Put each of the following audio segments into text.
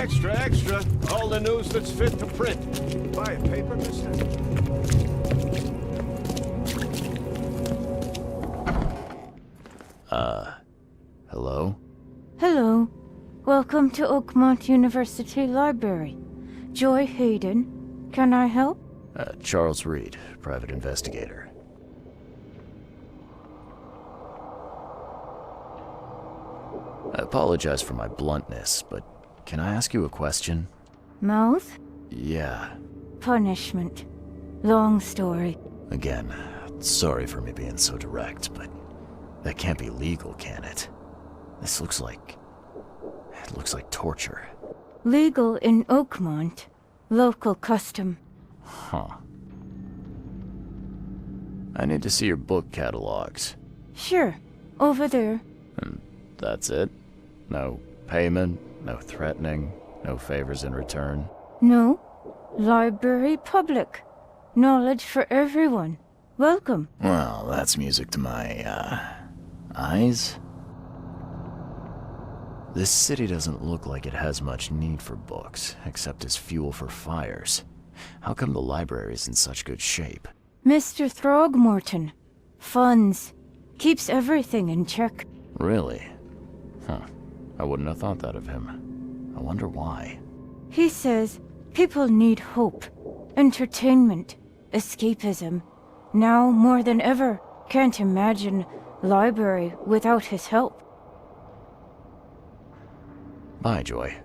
Extra, extra. All the news that's fit to print. Buy a paper, mister? Hello? Hello. Welcome to Oakmont University Library. Joy Hayden. Can I help? Charles Reed, private investigator. I apologize for my bluntness, but can I ask you a question? Mouth? Yeah. Punishment. Long story. Again, sorry for me being so direct, but that can't be legal, can it? This looks like... it looks like torture. Legal in Oakmont. Local custom. Huh. I need to see your book catalogs. Sure. Over there. And that's it? No payment, no threatening, no favors in return? No. Library public. Knowledge for everyone. Welcome. Well, that's music to my, eyes. This city doesn't look like it has much need for books, except as fuel for fires. How come the library is in such good shape? Mr. Throgmorton. Funds. Keeps everything in check. Really? Huh. I wouldn't have thought that of him. I wonder why. He says people need hope, entertainment, escapism. Now more than ever, can't imagine library without his help. Bye, Joy.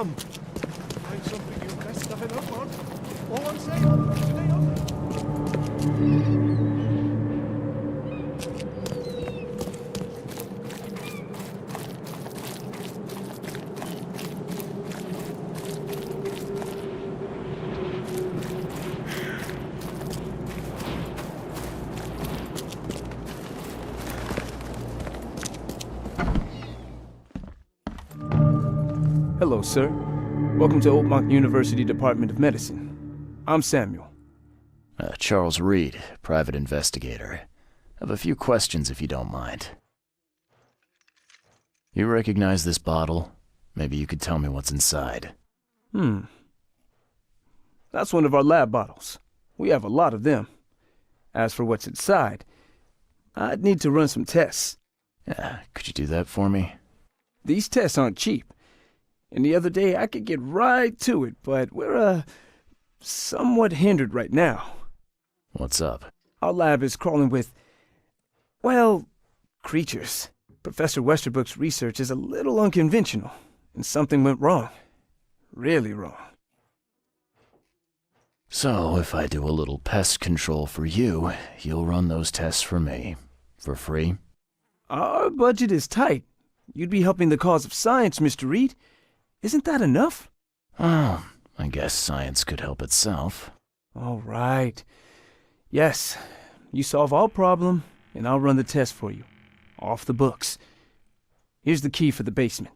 come. Find something you're best stuffing up on. All I'm saying, stay open. Hello, sir. Welcome to Oakmont University Department of Medicine. I'm Samuel. Charles Reed, private investigator. Have a few questions if you don't mind. You recognize this bottle? Maybe you could tell me what's inside. That's one of our lab bottles. We have a lot of them. As for what's inside, I'd need to run some tests. Yeah, could you do that for me? These tests aren't cheap. And the other day I could get right to it, but we're, somewhat hindered right now. What's up? Our lab is crawling with, well, creatures. Professor Westerbrook's research is a little unconventional, and something went wrong. Really wrong. So, if I do a little pest control for you, you'll run those tests for me. For free? Our budget is tight. You'd be helping the cause of science, Mr. Reed. Isn't that enough? Oh, I guess science could help itself. All right. Yes, you solve our problem, and I'll run the test for you. Off the books. Here's the key for the basement.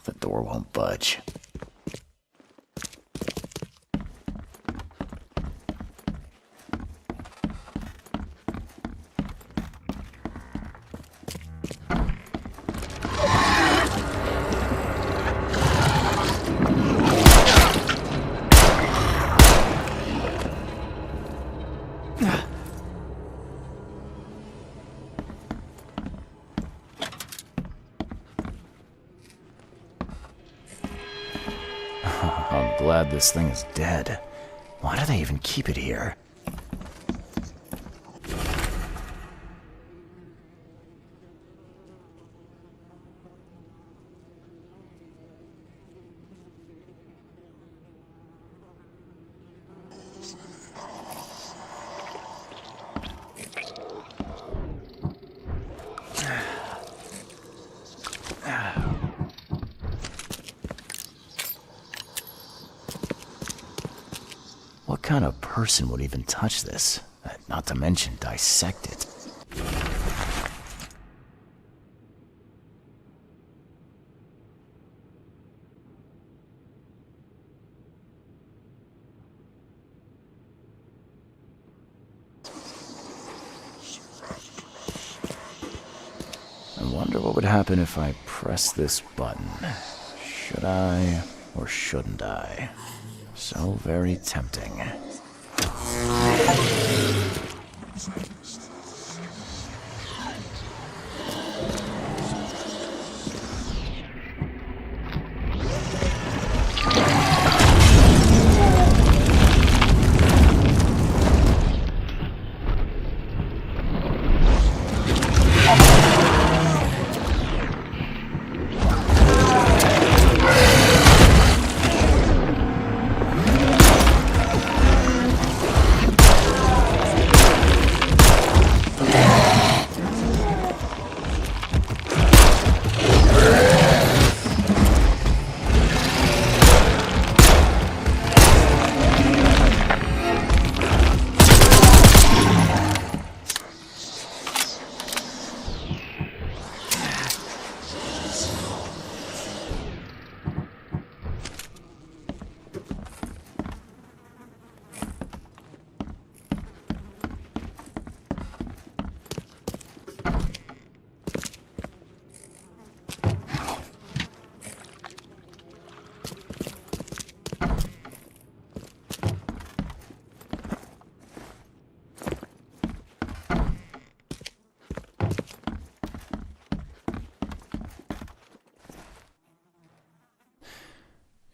The door won't budge. I'm glad this thing is dead. Why do they even keep it here? What kind of person would even touch this? Not to mention dissect it. I wonder what would happen if I press this button. Should I or shouldn't I? So very tempting.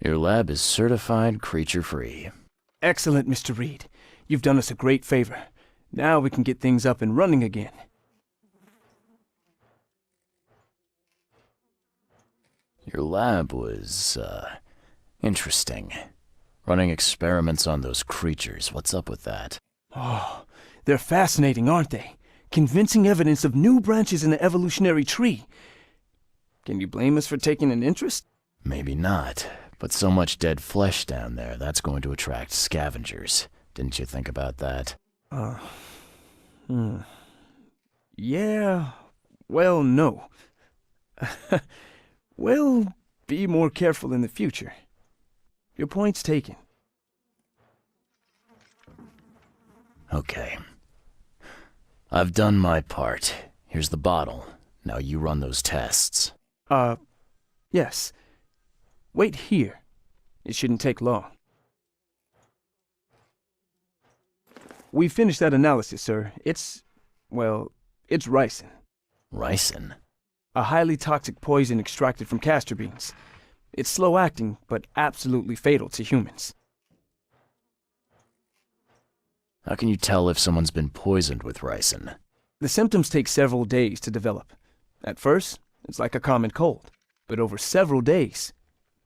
Your lab is certified creature-free. Excellent, Mr. Reed. You've done us a great favor. Now we can get things up and running again. Your lab was, interesting. Running experiments on those creatures. What's up with that? Oh, they're fascinating, aren't they? Convincing evidence of new branches in the evolutionary tree. Can you blame us for taking an interest? Maybe not, but so much dead flesh down there, that's going to attract scavengers. Didn't you think about that? Yeah, well, no. We'll be more careful in the future. Your point's taken. Okay. I've done my part. Here's the bottle. Now you run those tests. Yes. Wait here. It shouldn't take long. We finished that analysis, sir. It's ricin. Ricin? A highly toxic poison extracted from castor beans. It's slow-acting, but absolutely fatal to humans. How can you tell if someone's been poisoned with ricin? The symptoms take several days to develop. At first, it's like a common cold. But over several days,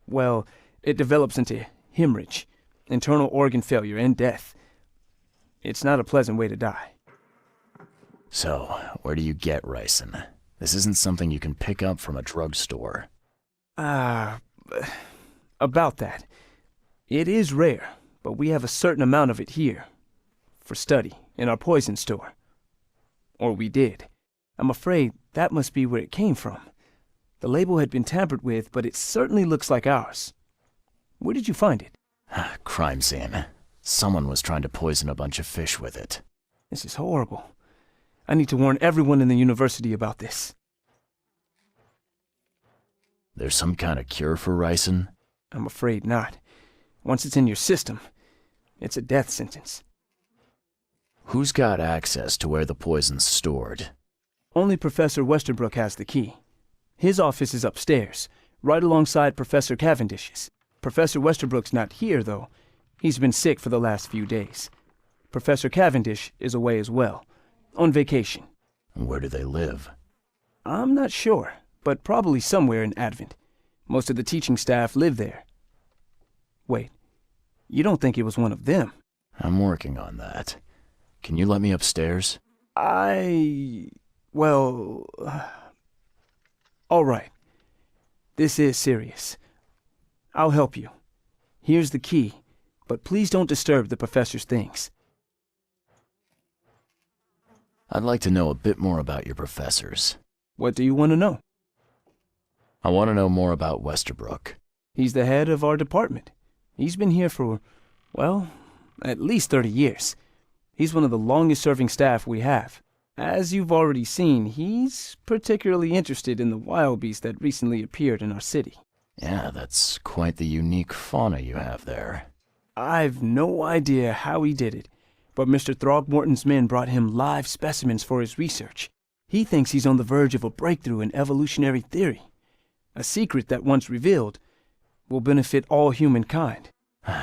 well, it develops into hemorrhage, internal organ failure, and death. It's not a pleasant way to die. So, where do you get ricin? This isn't something you can pick up from a drugstore. About that. It is rare, but we have a certain amount of it here. For study, in our poison store. Or we did. I'm afraid that must be where it came from. The label had been tampered with, but it certainly looks like ours. Where did you find it? Crime scene. Someone was trying to poison a bunch of fish with it. This is horrible. I need to warn everyone in the university about this. There's some kind of cure for ricin? I'm afraid not. Once it's in your system, it's a death sentence. Who's got access to where the poison's stored? Only Professor Westerbrook has the key. His office is upstairs, right alongside Professor Cavendish's. Professor Westerbrook's not here, though. He's been sick for the last few days. Professor Cavendish is away as well, on vacation. Where do they live? I'm not sure, but probably somewhere in Advent. Most of the teaching staff live there. Wait, you don't think it was one of them? I'm working on that. Can you let me upstairs? Well... all right. This is serious. I'll help you. Here's the key, but please don't disturb the professor's things. I'd like to know a bit more about your professors. What do you want to know? I want to know more about Westerbrook. He's the head of our department. He's been here for, well, at least 30 years. He's one of the longest-serving staff we have. As you've already seen, he's particularly interested in the wild beast that recently appeared in our city. Yeah, that's quite the unique fauna you have there. I've no idea how he did it, but Mr. Throgmorton's men brought him live specimens for his research. He thinks he's on the verge of a breakthrough in evolutionary theory. A secret that, once revealed, will benefit all humankind.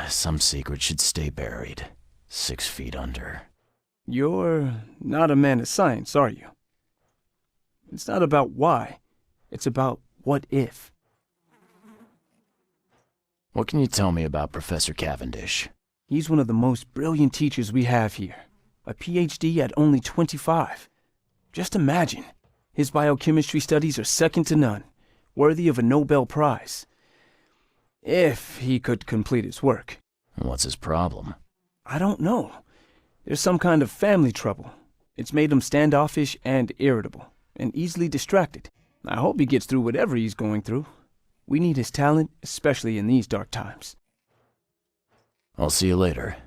Some secret should stay buried, 6 feet under. You're not a man of science, are you? It's not about why. It's about what if. What can you tell me about Professor Cavendish? He's one of the most brilliant teachers we have here. A PhD at only 25. Just imagine. His biochemistry studies are second to none, worthy of a Nobel Prize. If he could complete his work. What's his problem? I don't know. There's some kind of family trouble. It's made him standoffish and irritable, and easily distracted. I hope he gets through whatever he's going through. We need his talent, especially in these dark times. I'll see you later.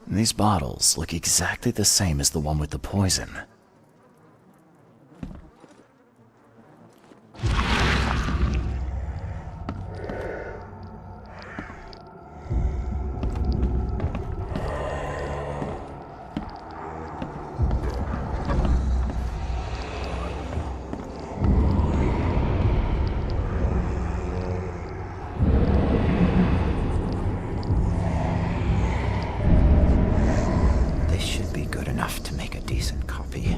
These bottles look exactly the same as the one with the poison. This should be good enough to make a decent copy.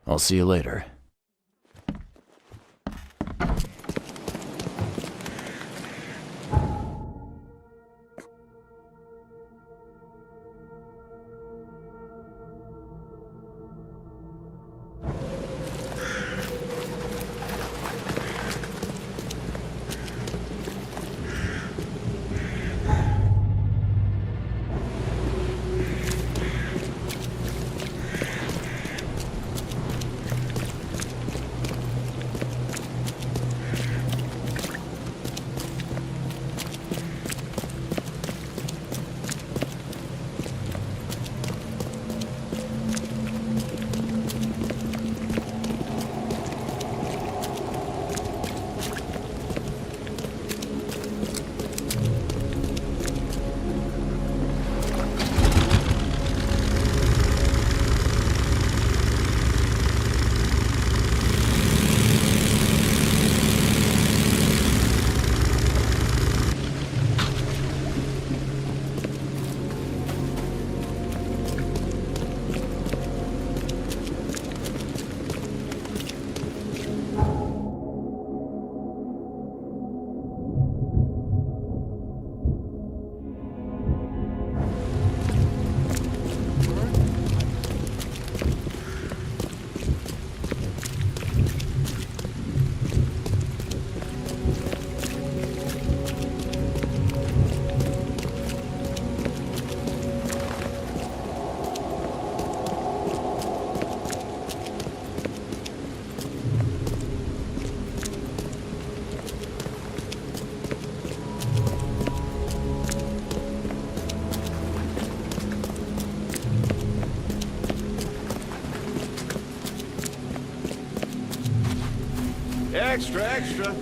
I'll see you later. Extra, extra.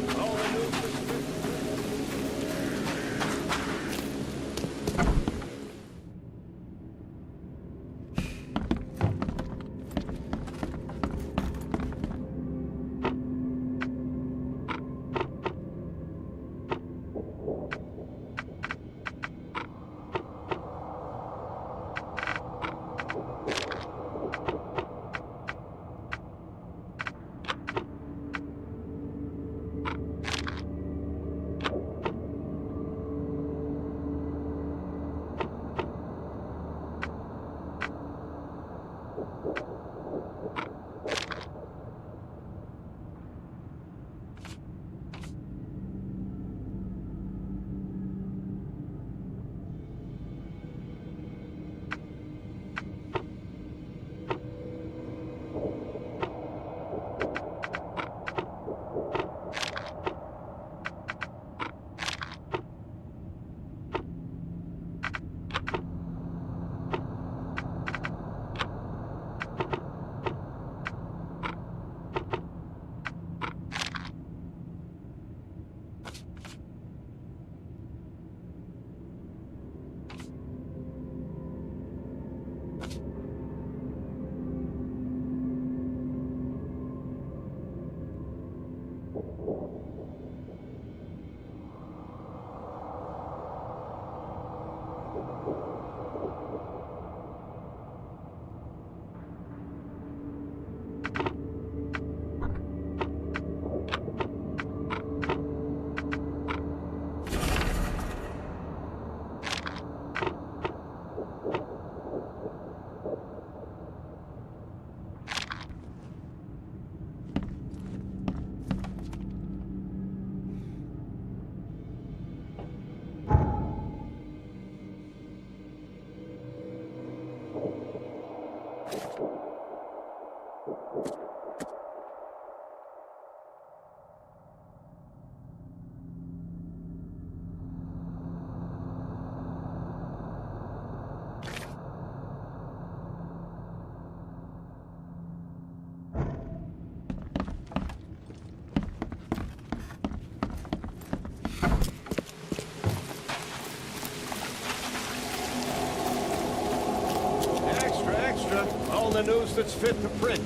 Extra, extra. All the news that's fit to print.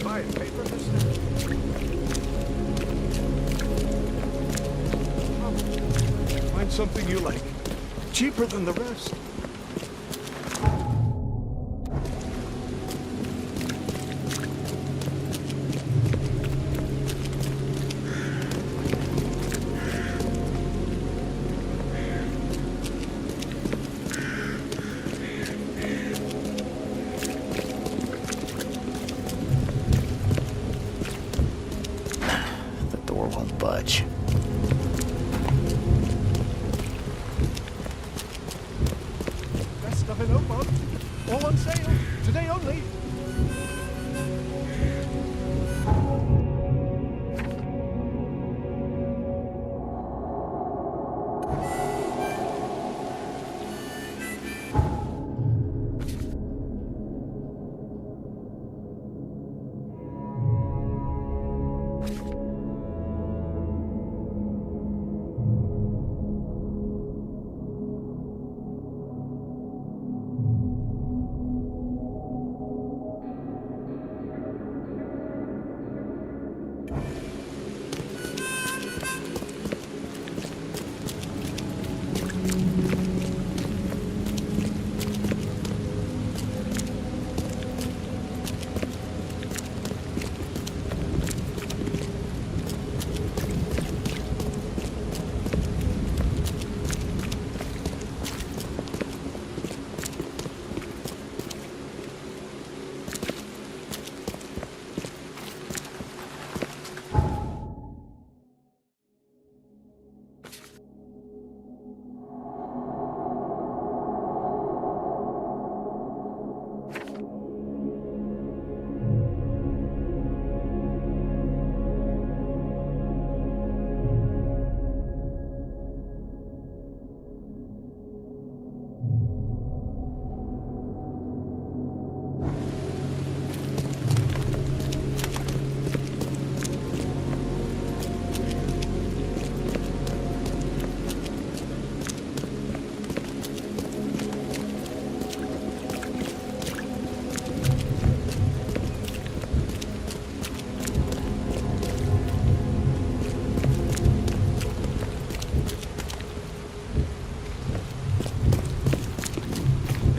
Buy a paper, mister? Find something you like. Cheaper than the rest. The door won't budge. Best stuff in Oakmont. All on sale. Today only.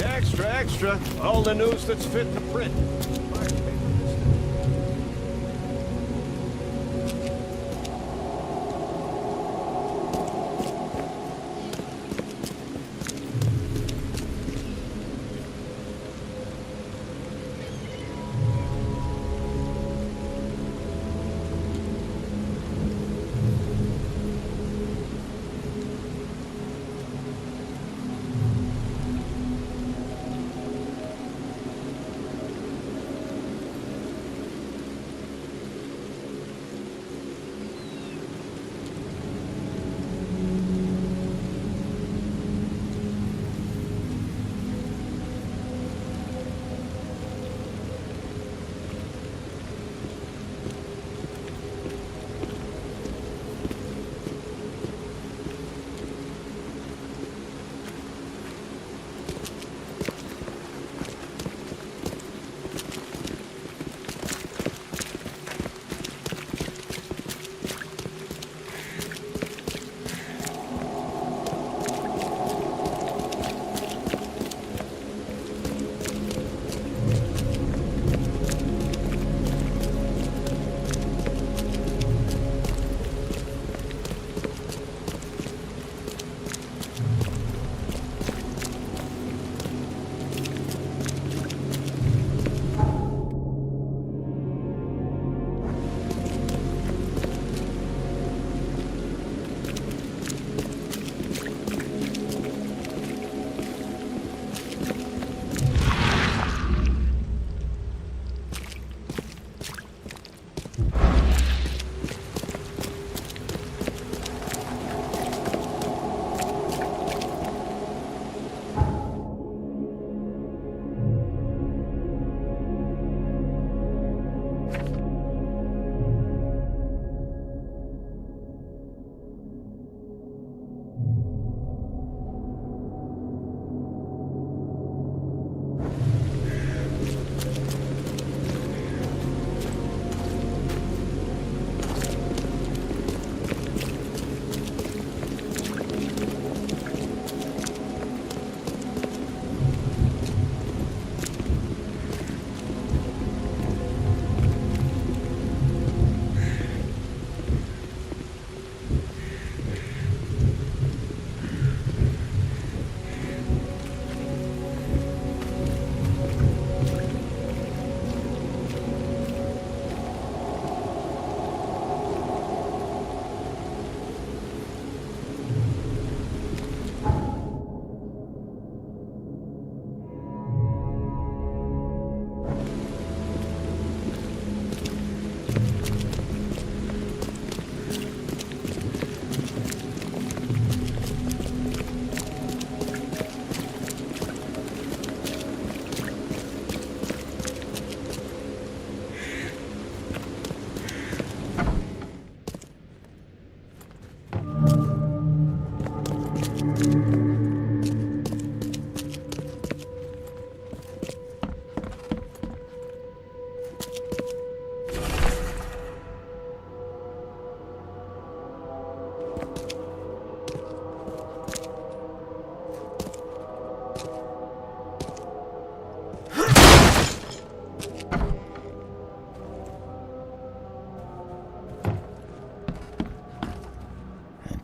Extra, extra. All the news that's fit to print. Buy a paper, mister?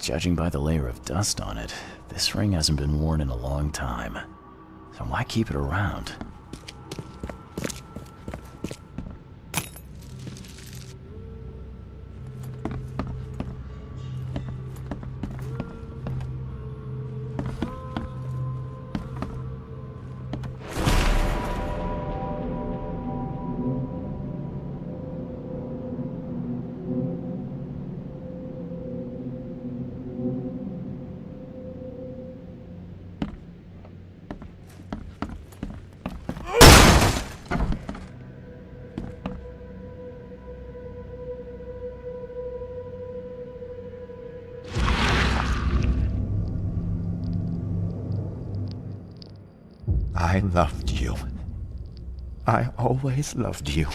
judging by the layer of dust on it, this ring hasn't been worn in a long time. So why keep it around? I loved you. I always loved you.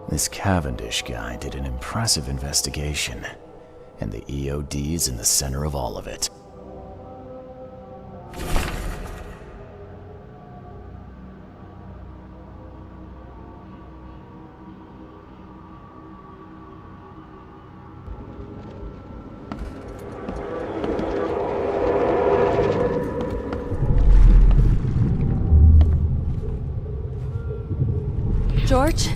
This Cavendish guy did an impressive investigation, and the EOD's in the center of all of it. George?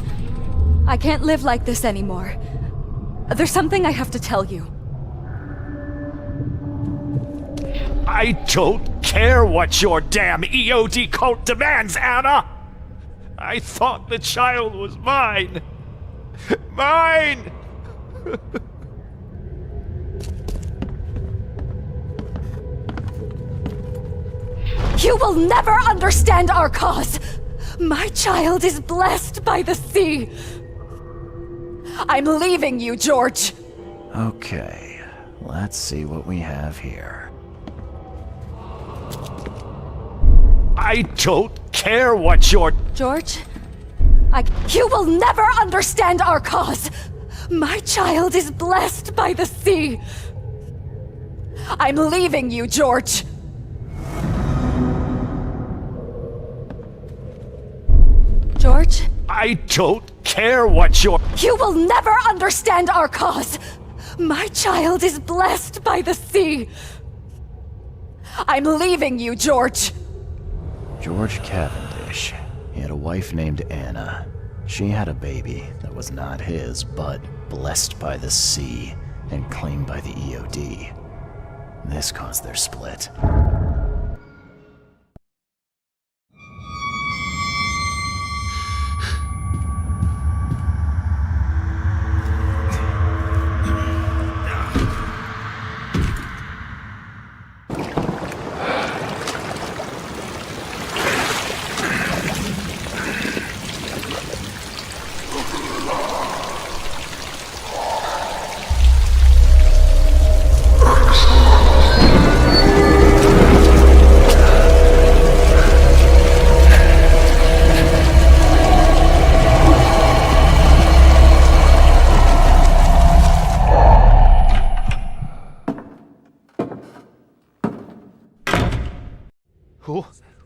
I can't live like this anymore. There's something I have to tell you. I don't care what your damn EOD cult demands, Anna! I thought the child was mine! Mine! You will never understand our cause! My child is blessed by the sea! I'm leaving you, George! Okay, let's see what we have here. I don't care what your... George? You will never understand our cause! My child is blessed by the sea! I'm leaving you, George! George? I don't care what your... You will never understand our cause! My child is blessed by the sea! I'm leaving you, George! George Cavendish. He had a wife named Anna. She had a baby that was not his, but blessed by the sea and claimed by the EOD. This caused their split.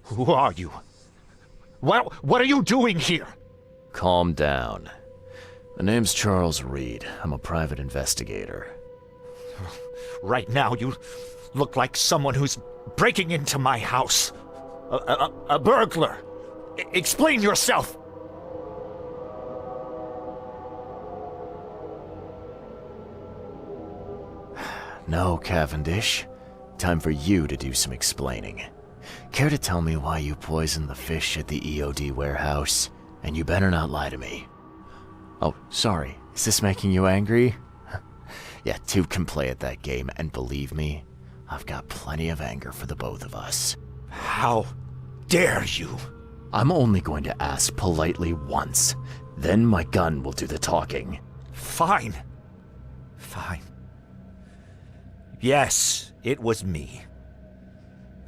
Who are you? What are you doing here? Calm down. The name's Charles Reed. I'm a private investigator. Right now, you look like someone who's breaking into my house. A burglar. Explain yourself. No, Cavendish. Time for you to do some explaining. Care to tell me why you poisoned the fish at the EOD warehouse? And you better not lie to me. Oh, sorry. Is this making you angry? Yeah, two can play at that game, and believe me, I've got plenty of anger for the both of us. How dare you? I'm only going to ask politely once. Then my gun will do the talking. Fine. Fine. Yes, it was me.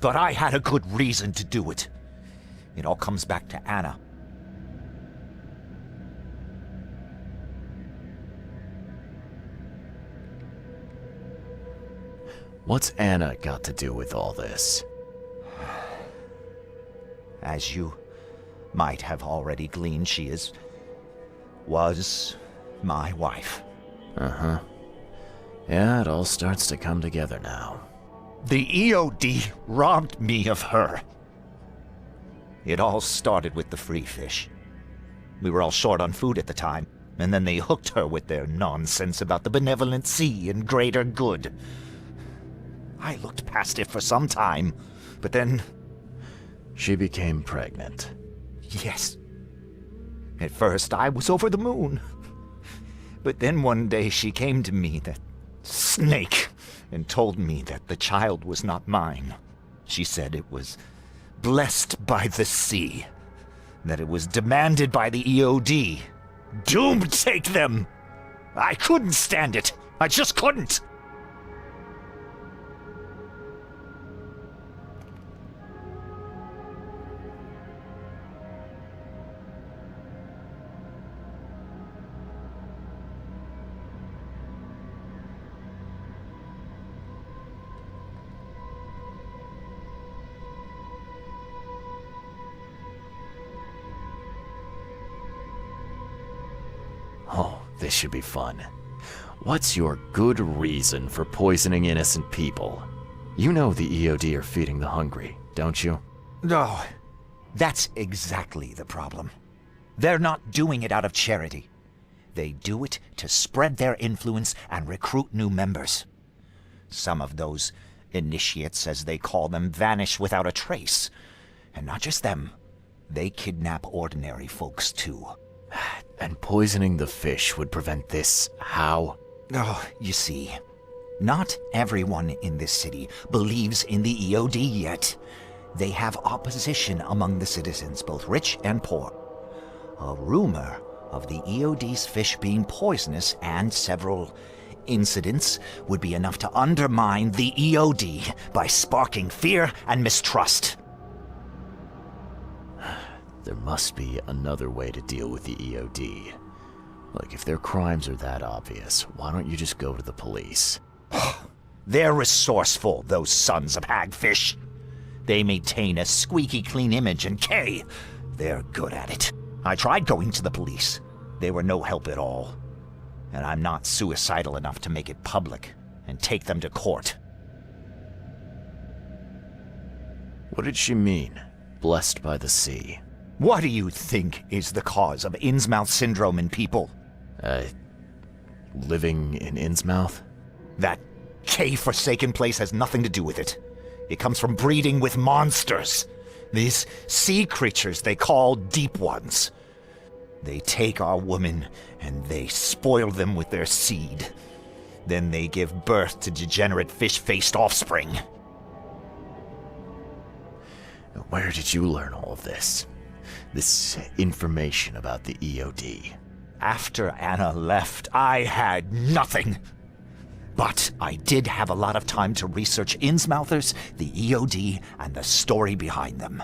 But I had a good reason to do it. It all comes back to Anna. What's Anna got to do with all this? As you might have already gleaned, she was my wife. Uh-huh. Yeah, it all starts to come together now. The EOD robbed me of her. It all started with the free fish. We were all short on food at the time, and then they hooked her with their nonsense about the benevolent sea and greater good. I looked past it for some time, but then... She became pregnant. Yes. At first, I was over the moon. But then one day she came to me, that snake, and told me that the child was not mine. She said it was blessed by the sea, that it was demanded by the EOD. Doomed take them! I couldn't stand it. I just couldn't. Oh, this should be fun. What's your good reason for poisoning innocent people? You know the EOD are feeding the hungry, don't you? No, that's exactly the problem. They're not doing it out of charity. They do it to spread their influence and recruit new members. Some of those initiates, as they call them, vanish without a trace. And not just them. They kidnap ordinary folks, too. And poisoning the fish would prevent this. How? Oh, you see, not everyone in this city believes in the EOD yet. They have opposition among the citizens, both rich and poor. A rumor of the EOD's fish being poisonous and several incidents would be enough to undermine the EOD by sparking fear and mistrust. There must be another way to deal with the EOD. Like, if their crimes are that obvious, why don't you just go to the police? They're resourceful, those sons of hagfish. They maintain a squeaky clean image, and they're good at it. I tried going to the police. They were no help at all. And I'm not suicidal enough to make it public and take them to court. What did she mean? Blessed by the sea. What do you think is the cause of Innsmouth syndrome in people? Living in Innsmouth? That K-forsaken place has nothing to do with it. It comes from breeding with monsters. These sea creatures they call Deep Ones. They take our women and they spoil them with their seed. Then they give birth to degenerate fish-faced offspring. Where did you learn all of this? This information about the EOD? After Anna left, I had nothing. But I did have a lot of time to research Innsmouthers, the EOD, and the story behind them.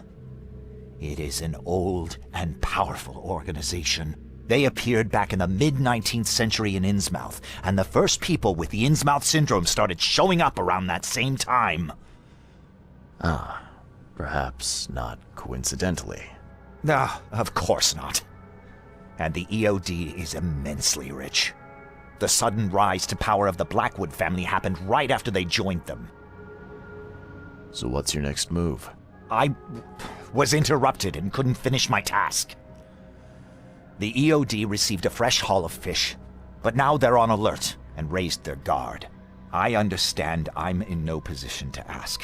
It is an old and powerful organization. They appeared back in the mid-19th century in Innsmouth, and the first people with the Innsmouth syndrome started showing up around that same time. Perhaps not coincidentally. No, of course not. And the EOD is immensely rich. The sudden rise to power of the Blackwood family happened right after they joined them. So what's your next move? I was interrupted and couldn't finish my task. The EOD received a fresh haul of fish, but now they're on alert and raised their guard. I understand I'm in no position to ask.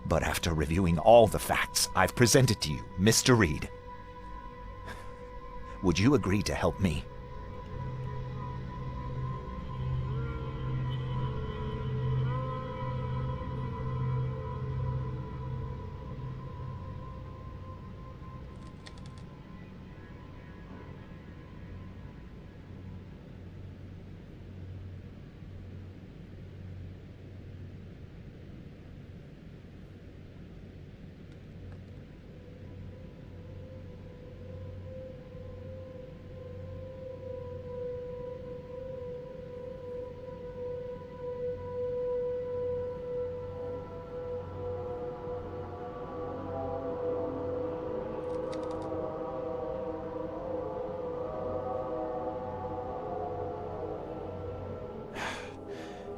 But after reviewing all the facts I've presented to you, Mr. Reed, would you agree to help me?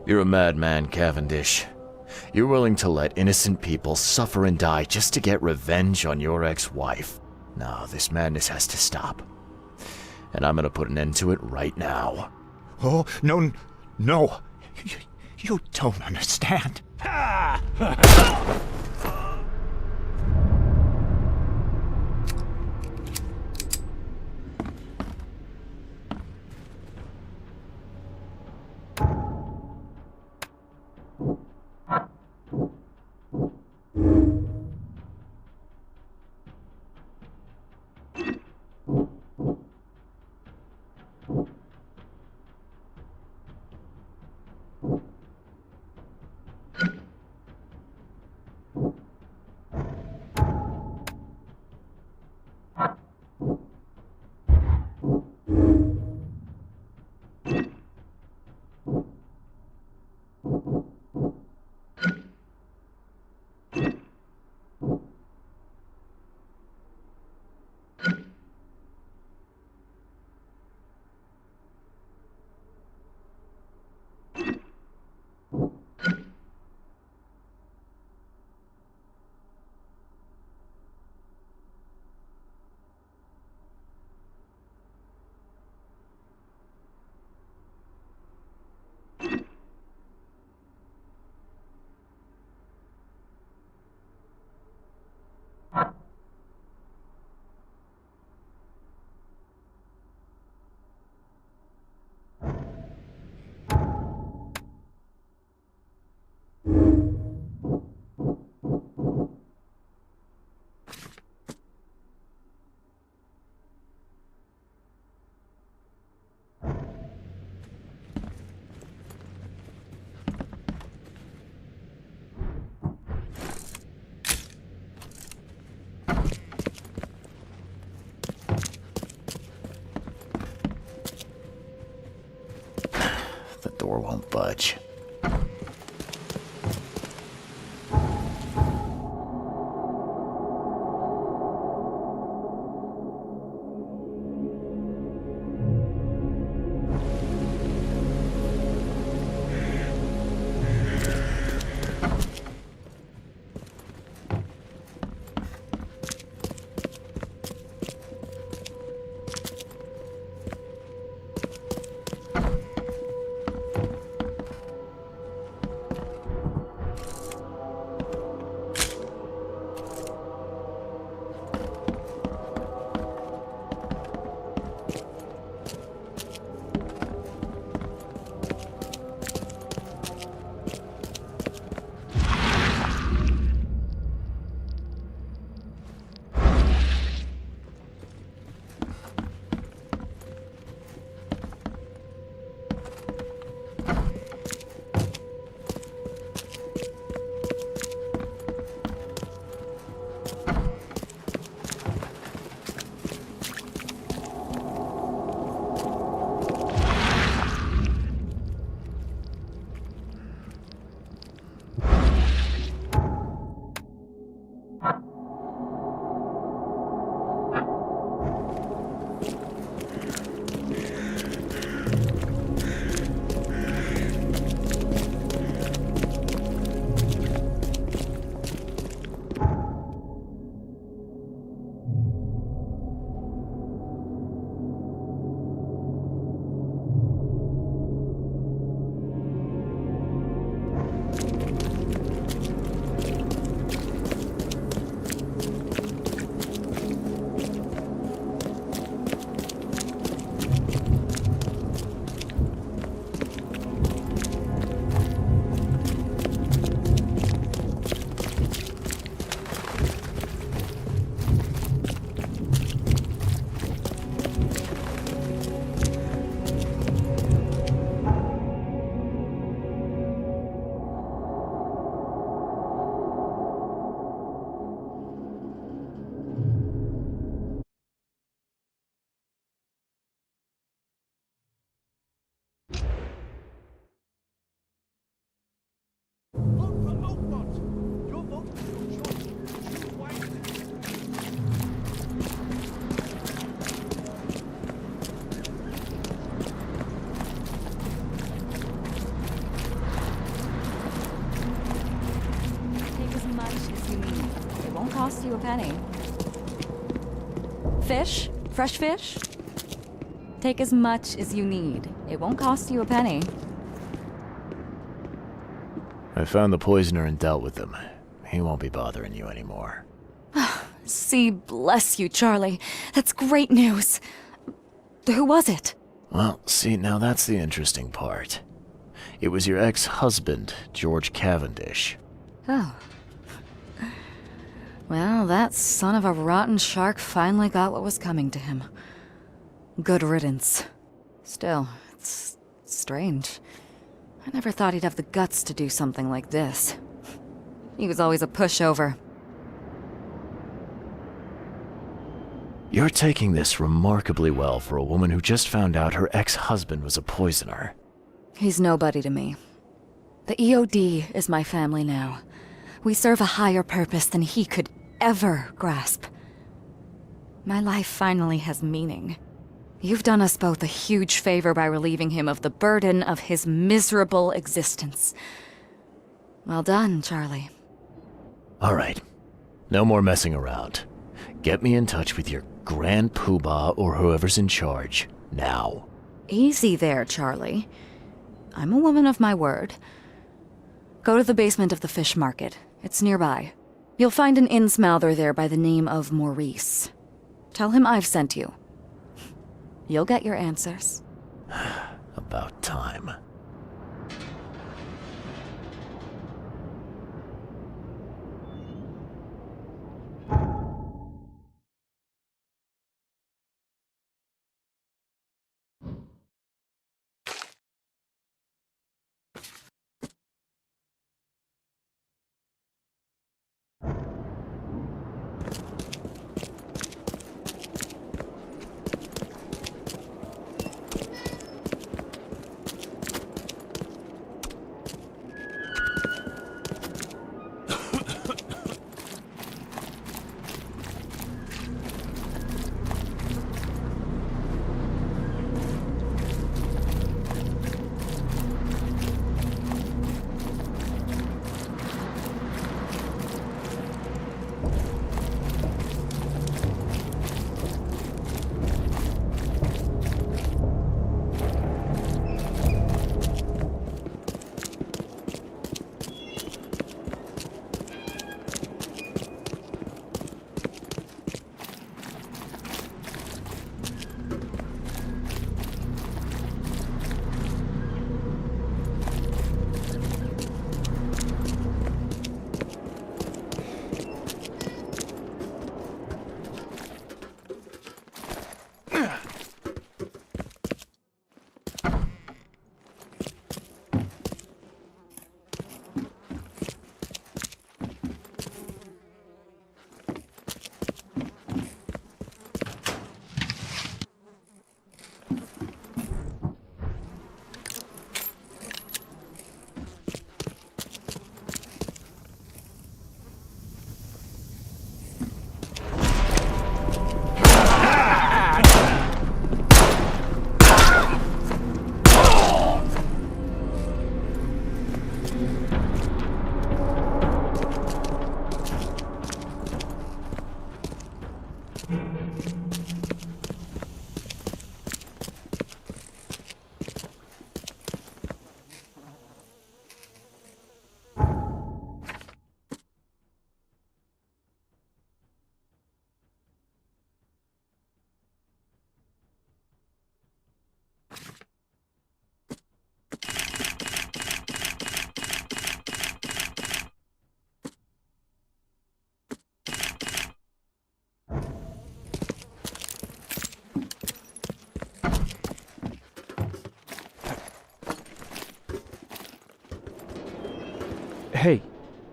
You're a madman, Cavendish. You're willing to let innocent people suffer and die just to get revenge on your ex-wife. No, this madness has to stop. And I'm gonna put an end to it right now. Oh, no, no. You don't understand. The door won't budge. penny. Fish? Fresh fish? Take as much as you need. It won't cost you a penny. I found the poisoner and dealt with him. He won't be bothering you anymore. See, bless you, Charlie. That's great news. Who was it? Well, see, now that's the interesting part. It was your ex-husband, George Cavendish. Oh. Well, that son of a rotten shark finally got what was coming to him. Good riddance. Still, it's strange. I never thought he'd have the guts to do something like this. He was always a pushover. You're taking this remarkably well for a woman who just found out her ex-husband was a poisoner. He's nobody to me. The EOD is my family now. We serve a higher purpose than he could ever grasp. My life finally has meaning. You've done us both a huge favor by relieving him of the burden of his miserable existence. Well done, Charlie. All right. No more messing around. Get me in touch with your Grand Poobah or whoever's in charge, now. Easy there, Charlie. I'm a woman of my word. Go to the basement of the fish market. It's nearby. You'll find an Innsmouther there by the name of Maurice. Tell him I've sent you. You'll get your answers. About time.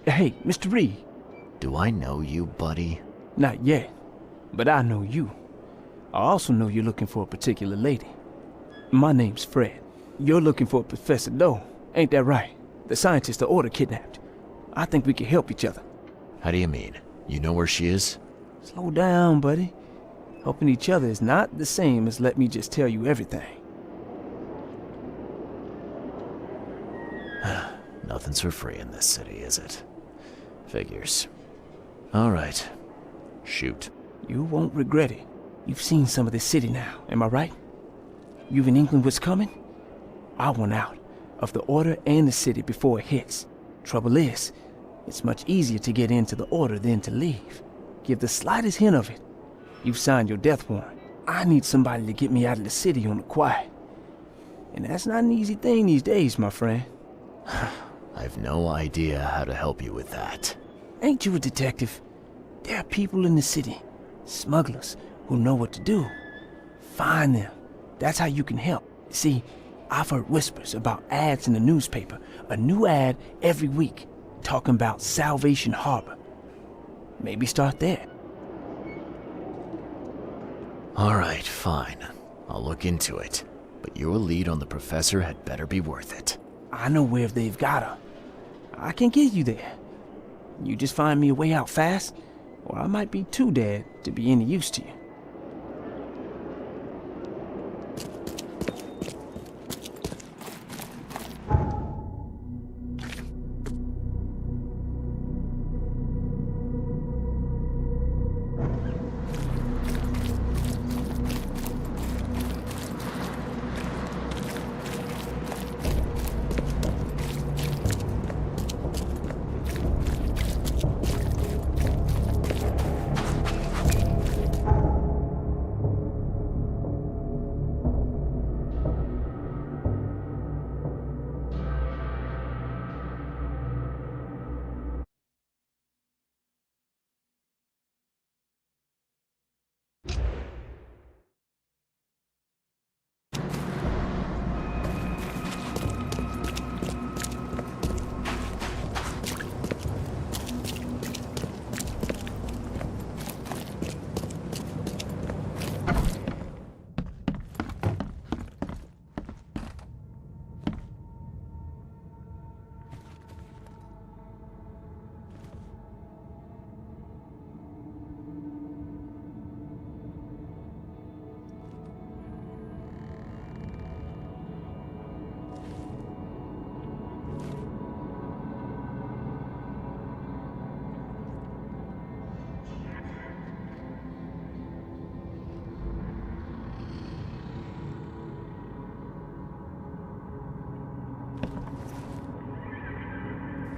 Hey, Mr. Reed. Do I know you, buddy? Not yet, but I know you. I also know you're looking for a particular lady. My name's Fred. You're looking for Professor Doe, ain't that right? The scientist the Order kidnapped. I think we can help each other. How do you mean? You know where she is? Slow down, buddy. Helping each other is not the same as let me just tell you everything. Nothing's for free in this city, is it? Figures. All right. Shoot. You won't regret it. You've seen some of this city now, am I right? You've in England what's coming? I want out of the Order and the city before it hits. Trouble is, it's much easier to get into the Order than to leave. Give the slightest hint of it. You've signed your death warrant. I need somebody to get me out of the city on the quiet. And that's not an easy thing these days, my friend. I've no idea how to help you with that. Ain't you a detective? There are people in the city, smugglers, who know what to do. Find them. That's how you can help. See, I've heard whispers about ads in the newspaper. A new ad every week, talking about Salvation Harbor. Maybe start there. Alright, fine. I'll look into it. But your lead on the professor had better be worth it. I know where they've got her. I can get you there. You just find me a way out fast, or I might be too dead to be any use to you.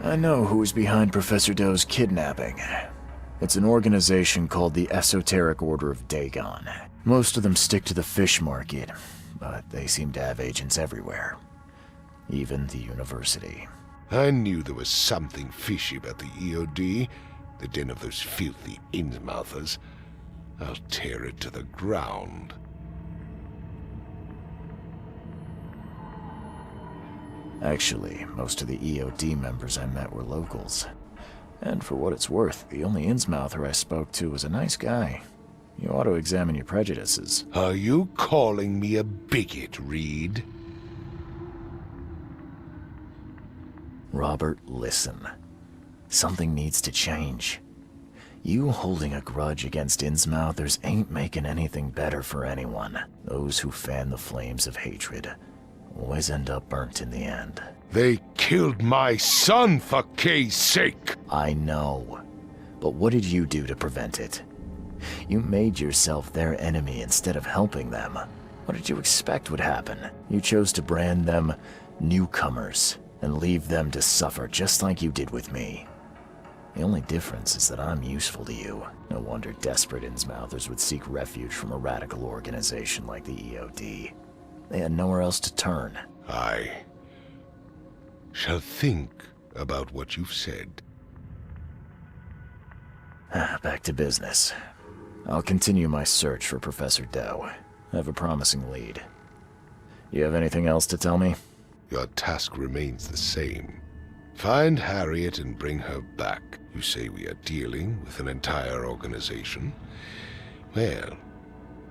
I know who's behind Professor Doe's kidnapping. It's an organization called the Esoteric Order of Dagon. Most of them stick to the fish market, but they seem to have agents everywhere. Even the university. I knew there was something fishy about the EOD, the den of those filthy Innsmouthers. I'll tear it to the ground. Actually, most of the EOD members I met were locals. And for what it's worth, the only Innsmouther I spoke to was a nice guy. You ought to examine your prejudices. Are you calling me a bigot, Reed? Robert, listen. Something needs to change. You holding a grudge against Innsmouthers ain't making anything better for anyone. Those who fan the flames of hatred always end up burnt in the end. They killed my son, for Kay's sake! I know. But what did you do to prevent it? You made yourself their enemy instead of helping them. What did you expect would happen? You chose to brand them newcomers and leave them to suffer just like you did with me. The only difference is that I'm useful to you. No wonder desperate Innsmouthers would seek refuge from a radical organization like the EOD. They had nowhere else to turn. I shall think about what you've said. Back to business. I'll continue my search for Professor Doe. I have a promising lead. You have anything else to tell me? Your task remains the same. Find Harriet and bring her back. You say we are dealing with an entire organization? Well,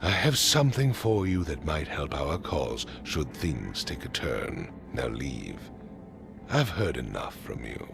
I have something for you that might help our cause should things take a turn. Now leave. I've heard enough from you.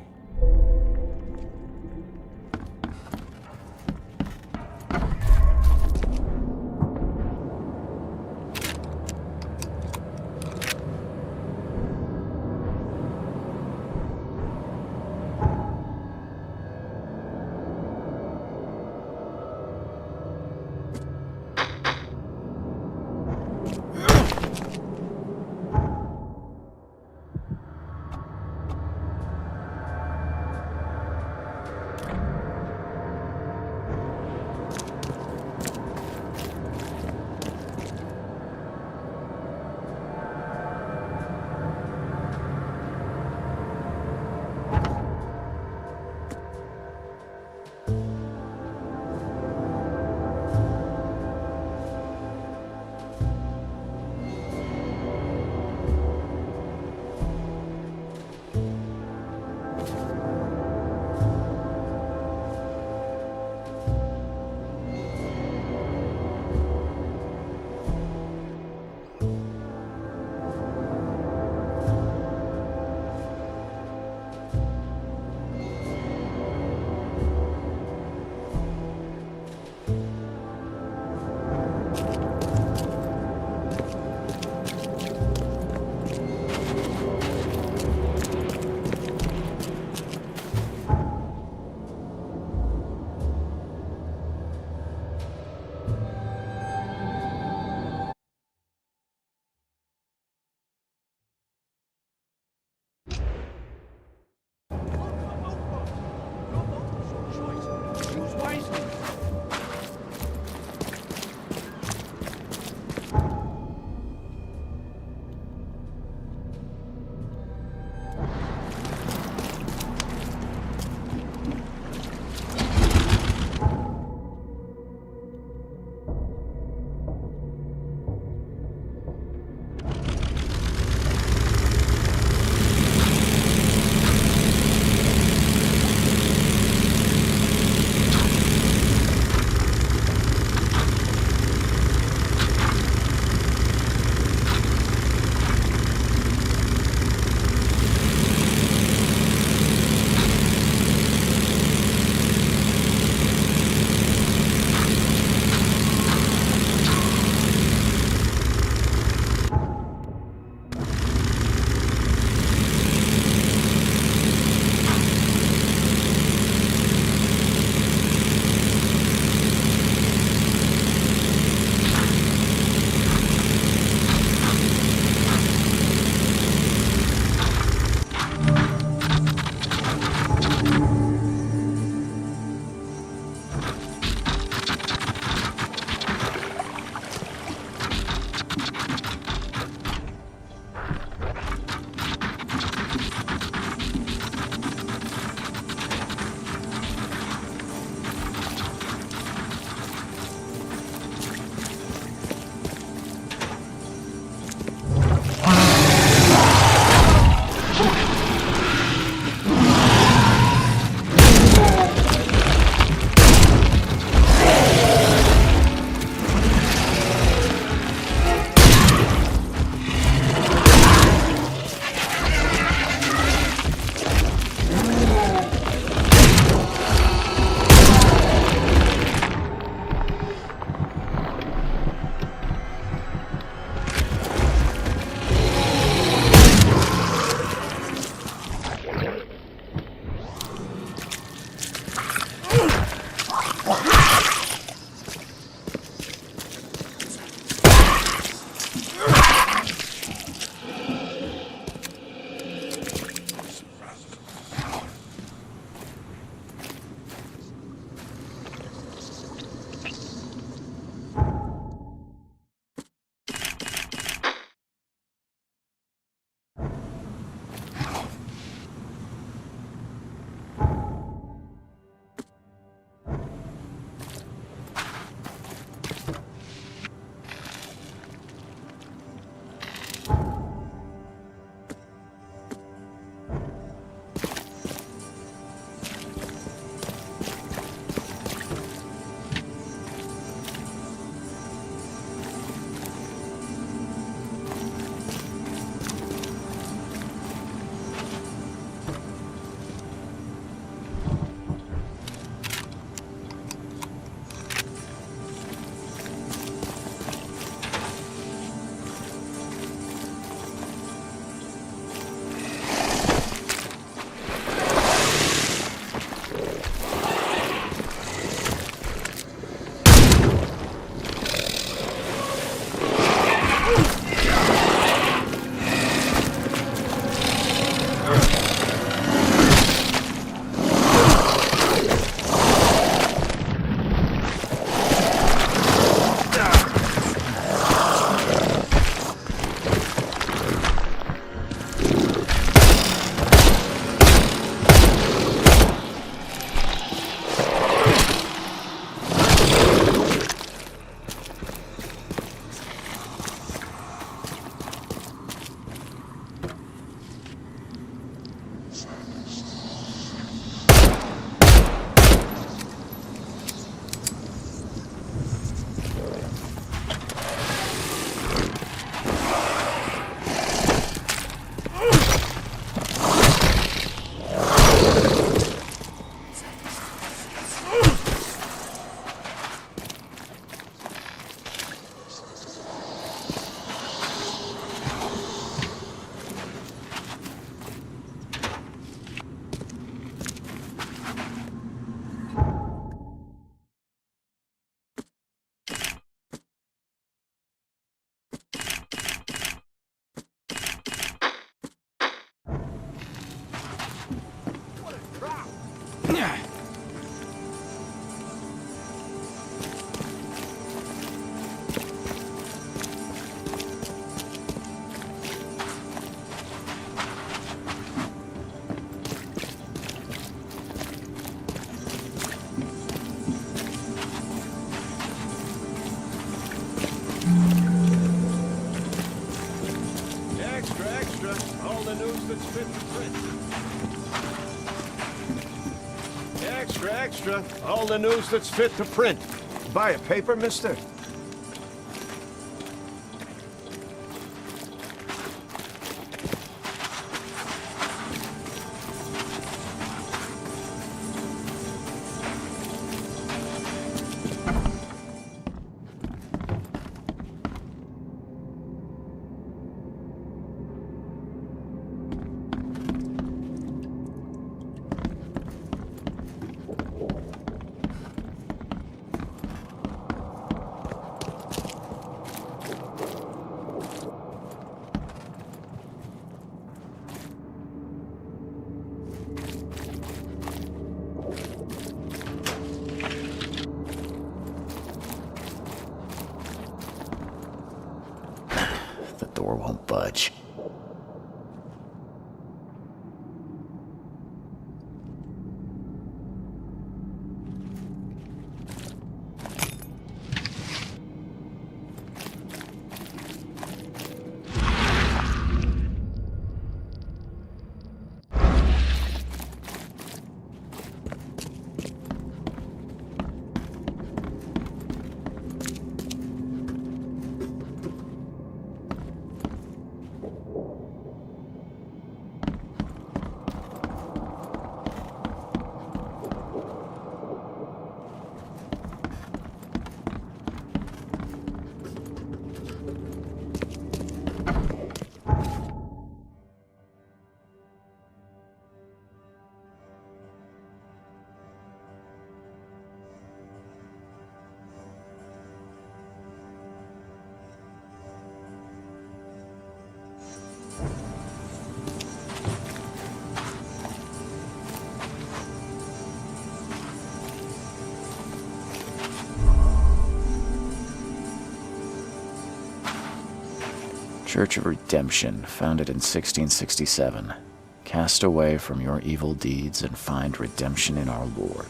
that's fit for print. Extra, extra. All the news that's fit to print. Buy a paper, mister? The door won't budge. Church of Redemption, founded in 1667. Cast away from your evil deeds and find redemption in our Lord.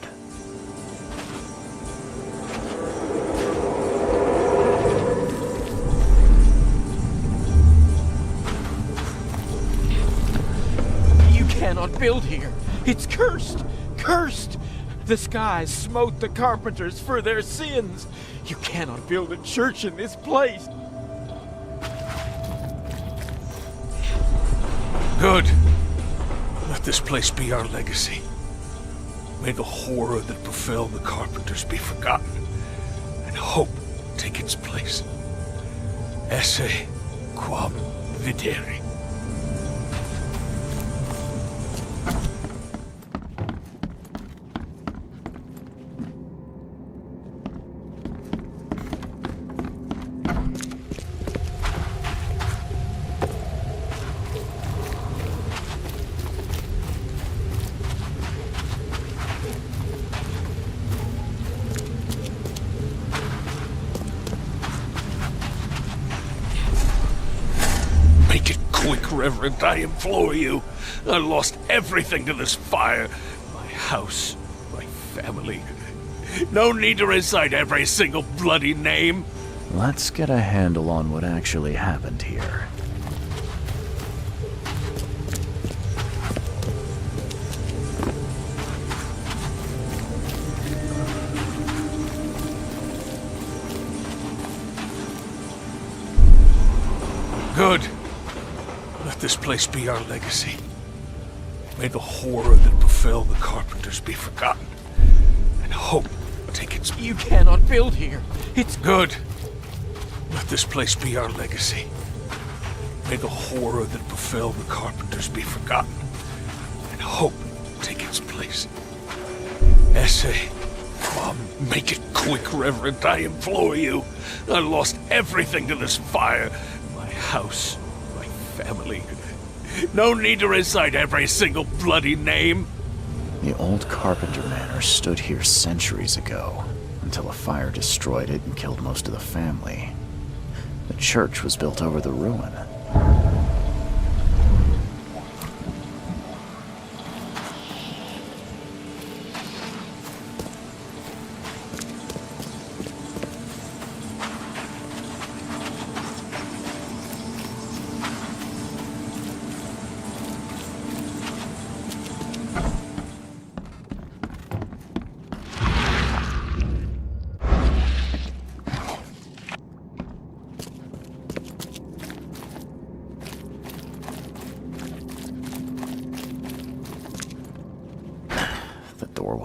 You cannot build here. It's cursed. Cursed. The skies smote the carpenters for their sins. You cannot build a church in this place. Good. Let this place be our legacy. May the horror that befell the carpenters be forgotten, and hope take its place. Esse quam videre. Quick, Reverend, I implore you. I lost everything to this fire. My house, my family. No need to recite every single bloody name. Let's get a handle on what actually happened here. Good. Let this place be our legacy. May the horror that befell the carpenters be forgotten, and hope take its... You cannot build here. It's Good. Let this place be our legacy. May the horror that befell the carpenters be forgotten, and hope take its place. Esse quam... Make it quick, Reverend, I implore you. I lost everything to this fire. My house, my family. No need to recite every single bloody name. The old Carpenter Manor stood here centuries ago, until a fire destroyed it and killed most of the family. The church was built over the ruin.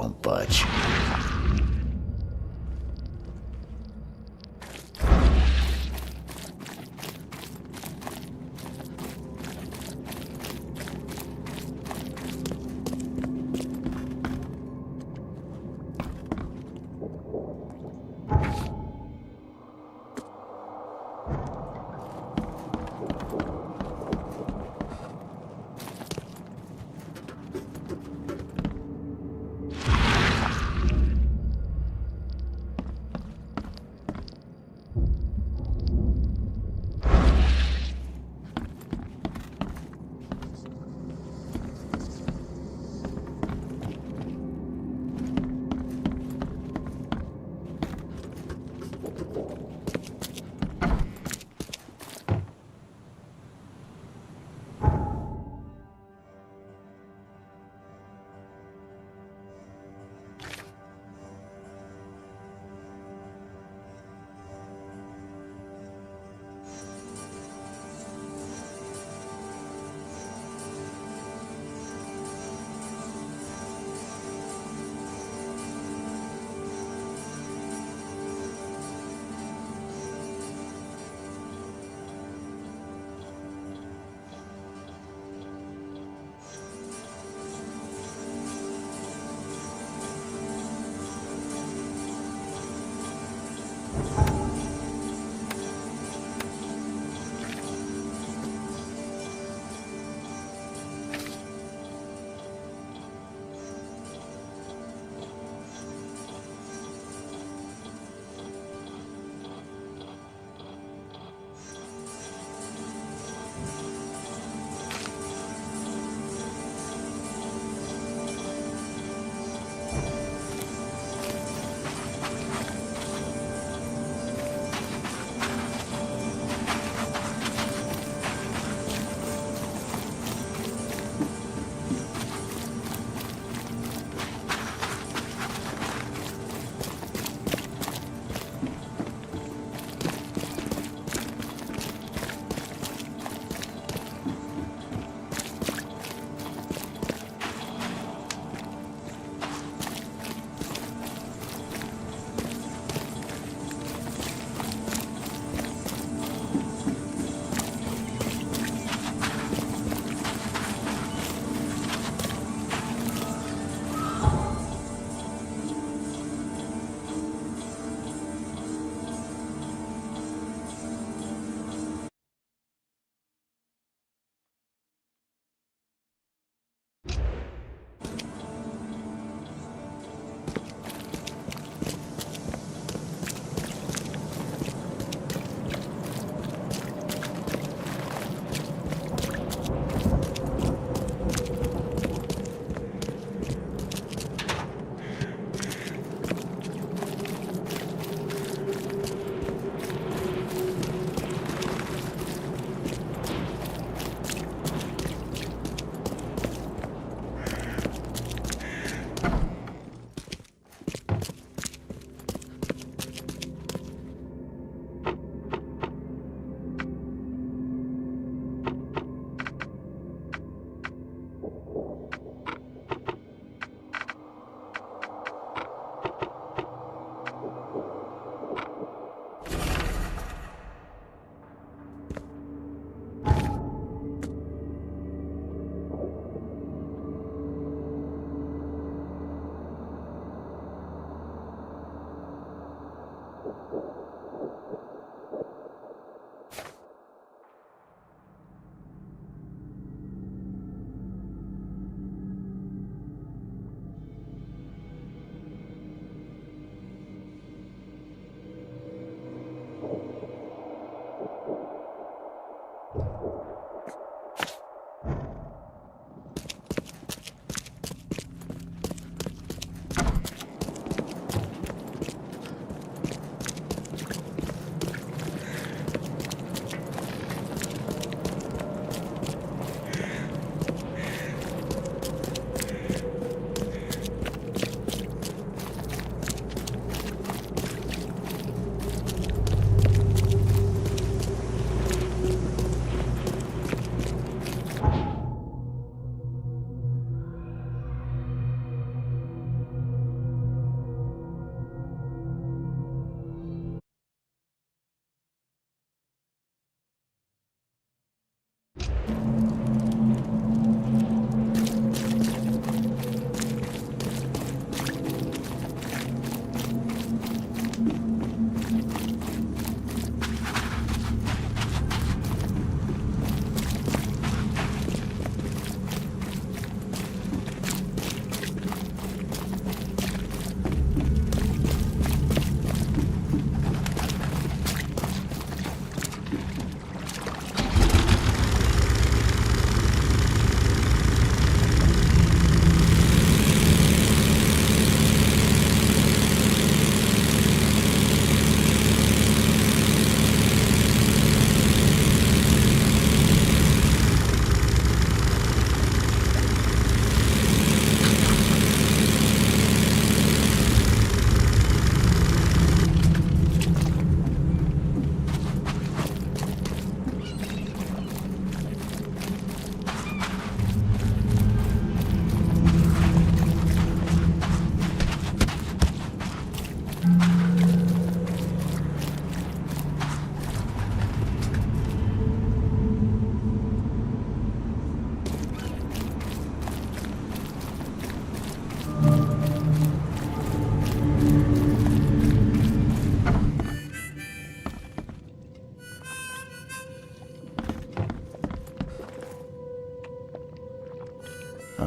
won't budge.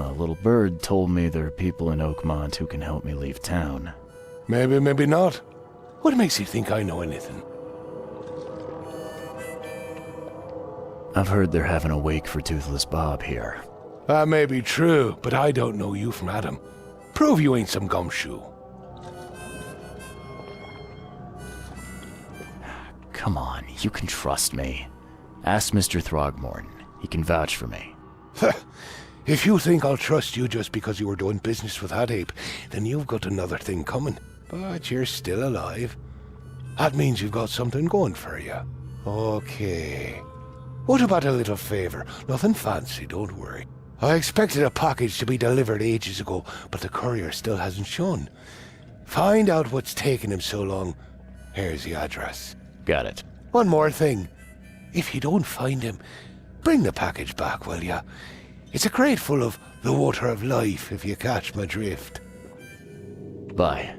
A little bird told me there are people in Oakmont who can help me leave town. Maybe, maybe not. What makes you think I know anything? I've heard they're having a wake for Toothless Bob here. That may be true, but I don't know you from Adam. Prove you ain't some gumshoe. Come on, you can trust me. Ask Mr. Throgmorton. He can vouch for me. If you think I'll trust you just because you were doing business with that ape, then you've got another thing coming. But you're still alive. That means you've got something going for you. Okay. What about a little favor? Nothing fancy, don't worry. I expected a package to be delivered ages ago, but the courier still hasn't shown. Find out what's taking him so long. Here's the address. Got it. One more thing. If you don't find him, bring the package back, will ya? It's a crate full of the water of life, if you catch my drift. Bye.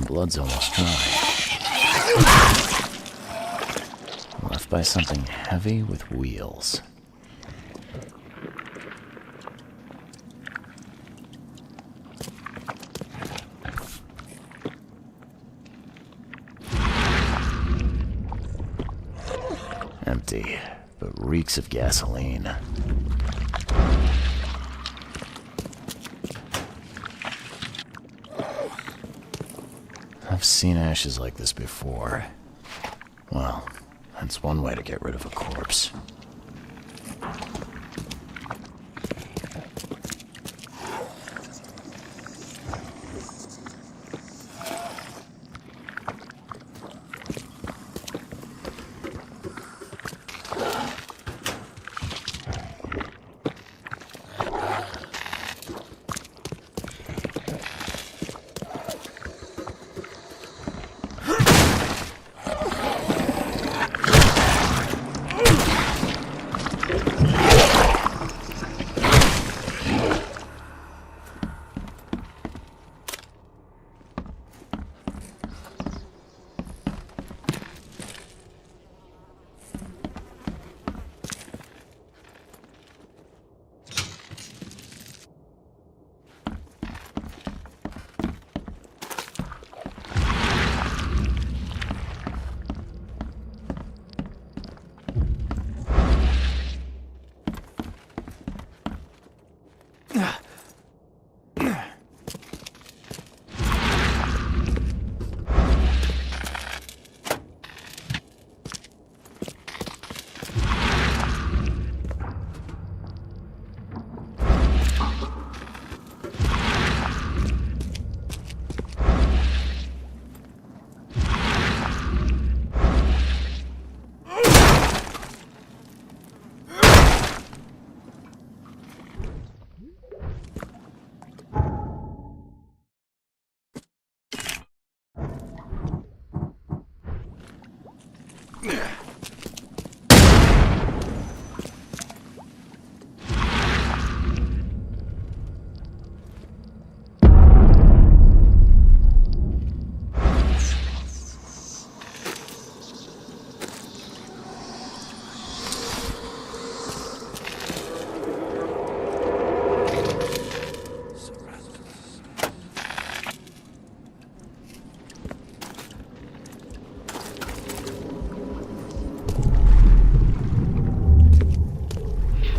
Blood's almost dry. Left by something heavy with wheels. Empty, but reeks of gasoline. I've seen ashes like this before. Well, that's one way to get rid of a corpse.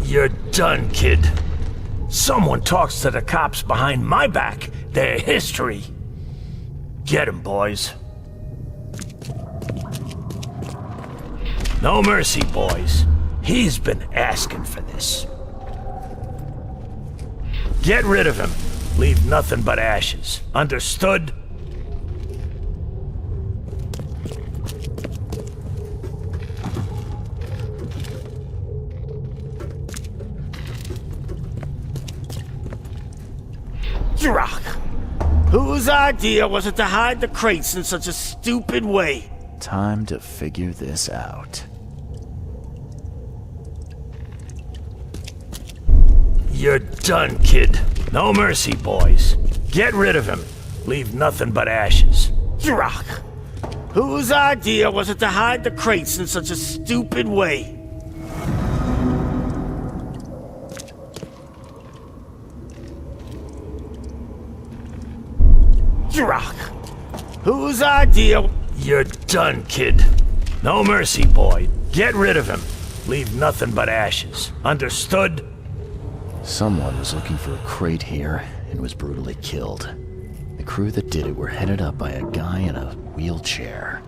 You're done, kid. Someone talks to the cops behind my back. Their history. Get 'em, boys. No mercy, boys. He's been asking for this. Get rid of him. Leave nothing but ashes. Understood? Drock! Whose idea was it to hide the crates in such a stupid way? Time to figure this out. You're done, kid. No mercy, boys. Get rid of him. Leave nothing but ashes. Drock! Whose idea was it to hide the crates in such a stupid way? Drock! Whose idea? You're done, kid. No mercy, boy. Get rid of him. Leave nothing but ashes. Understood? Someone was looking for a crate here and was brutally killed. The crew that did it were headed up by a guy in a wheelchair.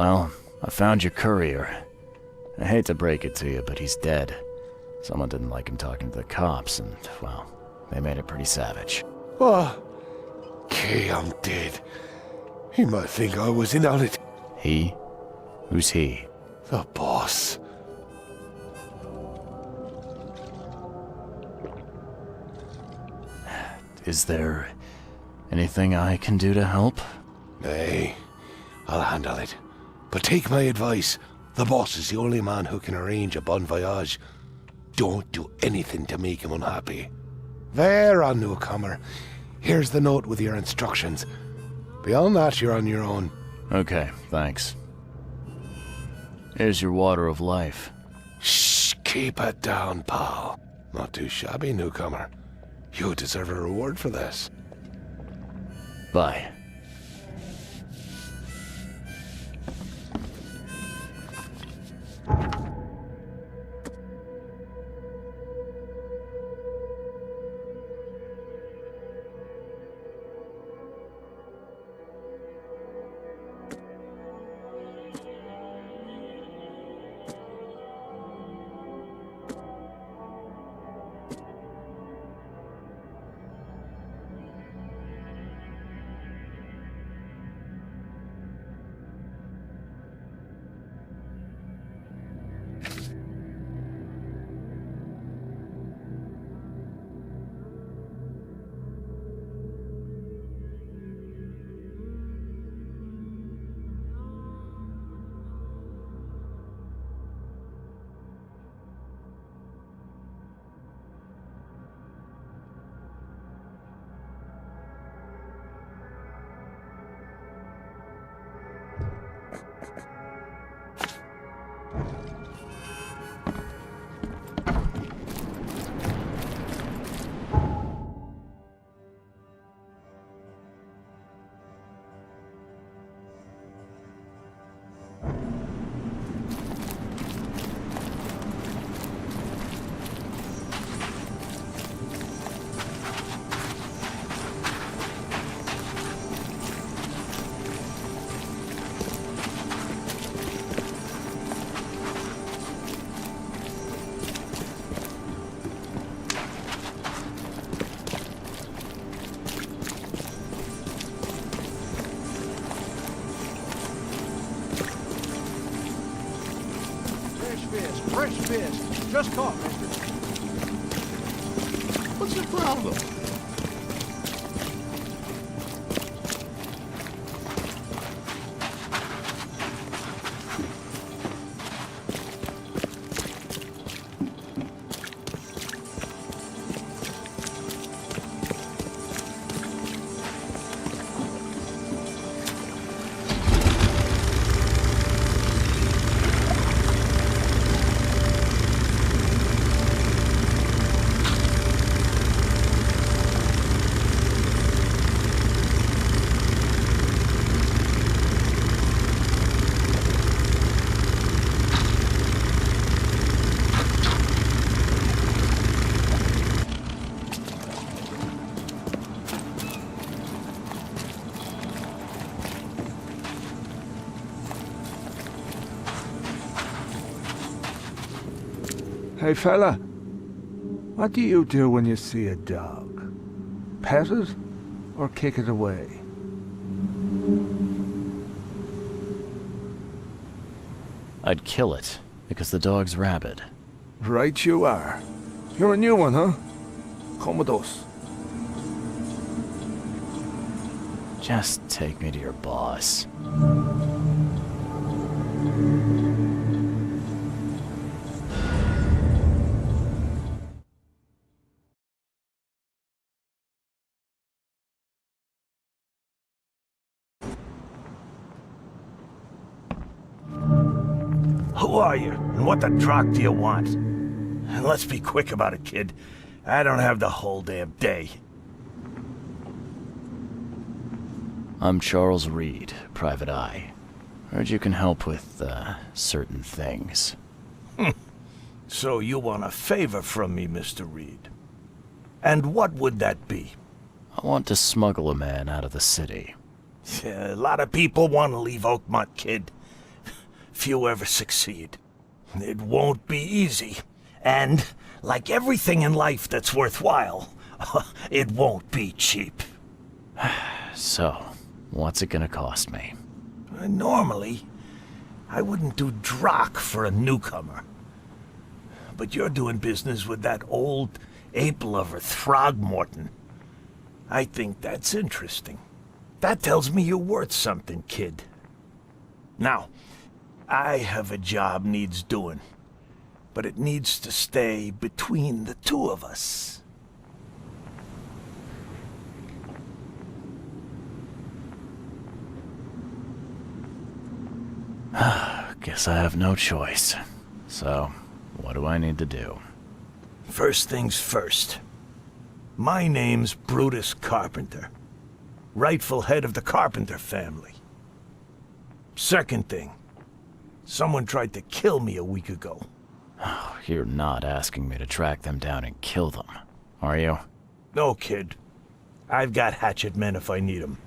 Well, I found your courier. I hate to break it to you, but he's dead. Someone didn't like him talking to the cops, and, well, they made it pretty savage. What? Kay, I'm dead. He might think I was in on it. He? Who's he? The boss. Is there anything I can do to help? Nay, I'll handle it. But take my advice. The boss is the only man who can arrange a bon voyage. Don't do anything to make him unhappy. There, on newcomer. Here's the note with your instructions. Beyond that, you're on your own. Okay, thanks. Here's your water of life. Shh, keep it down, pal. Not too shabby, newcomer. You deserve a reward for this. Bye. Fresh fish. Just caught, mister. What's the problem? Hey fella, what do you do when you see a dog? Pet it or kick it away? I'd kill it, because the dog's rabid. Right you are. You're a new one, huh? Come with us. Just take me to your boss. Who are you, and what the drock do you want? And let's be quick about it, kid. I don't have the whole damn day. I'm Charles Reed, Private Eye. Heard you can help with, certain things. So you want a favor from me, Mr. Reed. And what would that be? I want to smuggle a man out of the city. A lot of people want to leave Oakmont, kid. few ever succeed. It won't be easy. And, like everything in life that's worthwhile, it won't be cheap. So, what's it gonna cost me? Normally, I wouldn't do Drock for a newcomer. But you're doing business with that old ape-lover Throgmorton. I think that's interesting. That tells me you're worth something, kid. Now, I have a job needs doing, but it needs to stay between the two of us. Guess I have no choice. So, what do I need to do? First things first. My name's Brutus Carpenter, rightful head of the Carpenter family. Second thing, someone tried to kill me a week ago. You're not asking me to track them down and kill them, are you? No, kid. I've got hatchet men if I need them.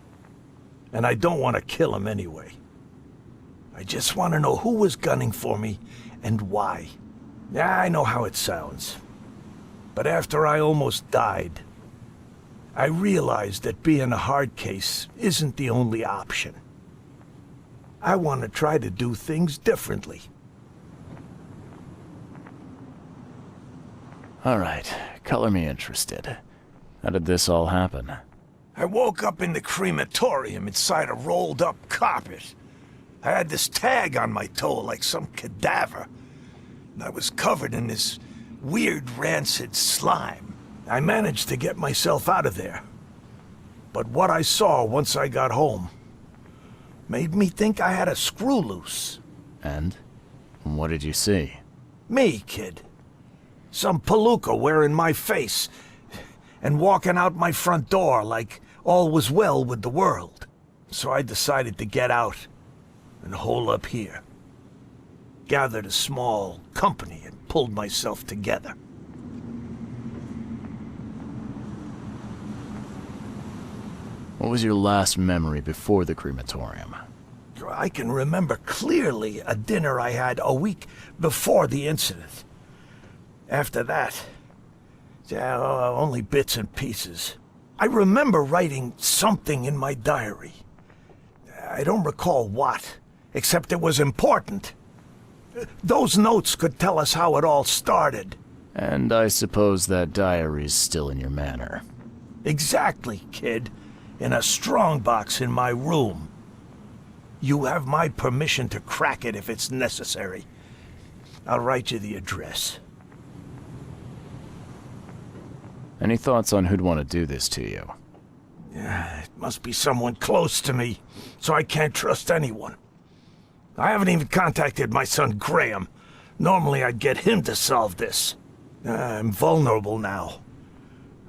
And I don't want to kill them anyway. I just want to know who was gunning for me and why. Yeah, I know how it sounds. But after I almost died, I realized that being a hard case isn't the only option. I want to try to do things differently. All right, color me interested. How did this all happen? I woke up in the crematorium inside a rolled-up carpet. I had this tag on my toe like some cadaver, and I was covered in this weird rancid slime. I managed to get myself out of there. But what I saw once I got home made me think I had a screw loose. And? What did you see? Me, kid. Some palooka wearing my face and walking out my front door like all was well with the world. So I decided to get out and hole up here. Gathered a small company and pulled myself together. What was your last memory before the crematorium? I can remember clearly a dinner I had a week before the incident. After that, only bits and pieces. I remember writing something in my diary. I don't recall what, except it was important. Those notes could tell us how it all started. And I suppose that diary's still in your manor. Exactly, kid. In a strongbox in my room. You have my permission to crack it if it's necessary. I'll write you the address. Any thoughts on who'd want to do this to you? It must be someone close to me, so I can't trust anyone. I haven't even contacted my son Graham. Normally I'd get him to solve this. I'm vulnerable now.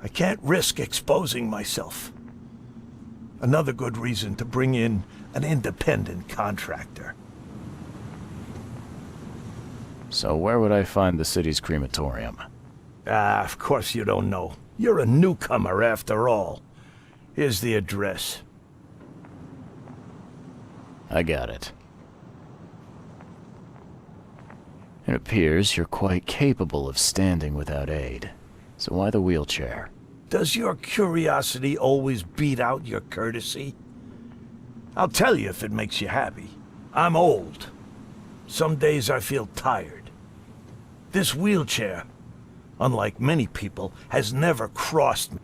I can't risk exposing myself. Another good reason to bring in an independent contractor. So where would I find the city's crematorium? Of course you don't know. You're a newcomer after all. Here's the address. I got it. It appears you're quite capable of standing without aid. So why the wheelchair? Does your curiosity always beat out your courtesy? I'll tell you if it makes you happy. I'm old. Some days I feel tired. This wheelchair, unlike many people, has never crossed me.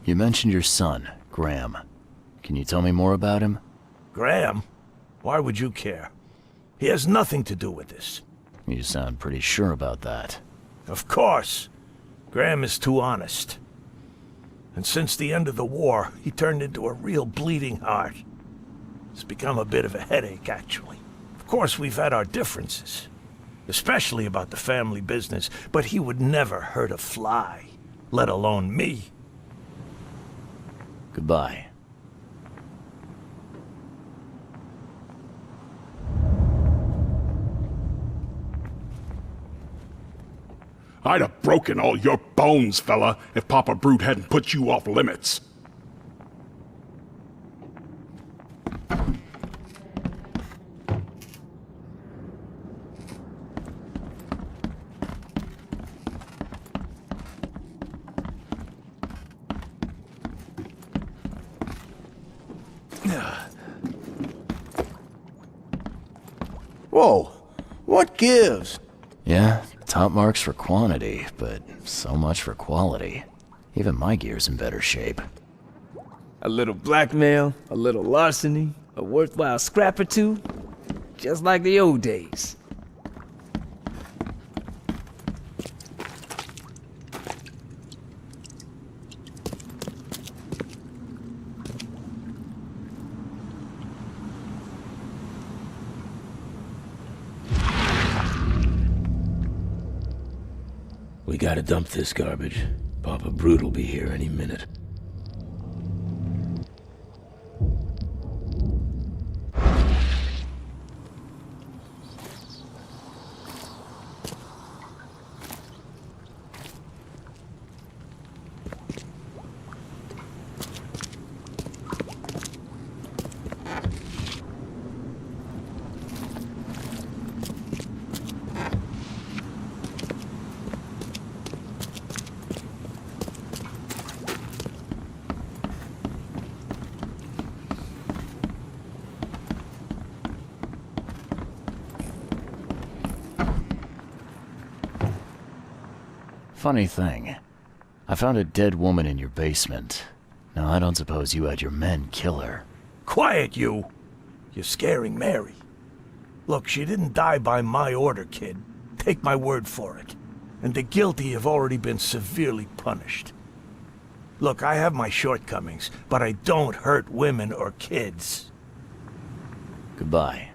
You mentioned your son, Graham. Can you tell me more about him? Graham? Why would you care? He has nothing to do with this. You sound pretty sure about that. Of course. Graham is too honest. And since the end of the war, he turned into a real bleeding heart. It's become a bit of a headache, actually. Of course, we've had our differences, especially about the family business, but he would never hurt a fly, let alone me. Goodbye. I'd have broken all your bones, fella, if Papa Brute hadn't put you off limits. Whoa, what gives? Yeah, top marks for quantity, but so much for quality. Even my gear's in better shape. A little blackmail, a little larceny, a worthwhile scrap or two. Just like the old days. We gotta dump this garbage. Papa Brute will be here any minute. Funny thing, I found a dead woman in your basement. Now, I don't suppose you had your men kill her. Quiet, you! You're scaring Mary. Look, she didn't die by my order, kid. Take my word for it. And the guilty have already been severely punished. Look, I have my shortcomings, but I don't hurt women or kids. Goodbye.